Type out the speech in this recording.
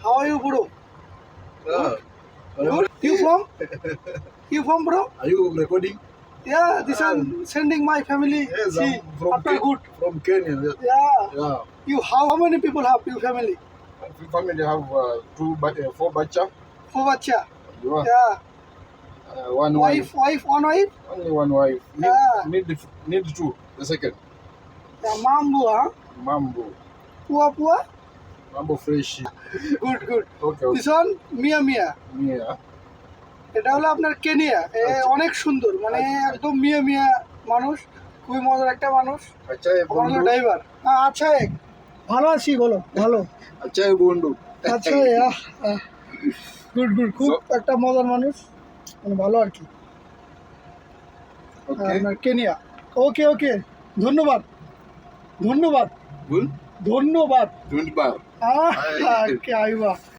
How are you, bro? Yeah. Good. You from, bro? Are you recording? Yeah, this Ah. one sending my family. Yes, See, I'm from after good. From Kenya. Yeah. Yeah. You how many people have your family? My family have four bacha. Four bacha. Yeah. Yeah. One Wife, one wife. Only one wife. Ah. Need two. The second. Yeah, mambo, huh? Mambo. Pua. Mambo fresh. Good. Okay. This one Mia. Yeah. এটা হলো আপনার Kenya. অনেক সুন্দর, মানে একদম মিয়া মানুষ, খুবই মজার একটা মানুষ। আচ্ছা বন্ধু। ড্রাইভার। আচ্ছা, ভালো আছি, বলো ভালো। আচ্ছা বন্ধু। আচ্ছা, গুড খুব একটা মজার মানুষ, মানে ভালো আর কি। আপনার কেনিয়া। ওকে, ধন্যবাদ। Good. ধন্যবাদ। Don't bar. কে আইবা।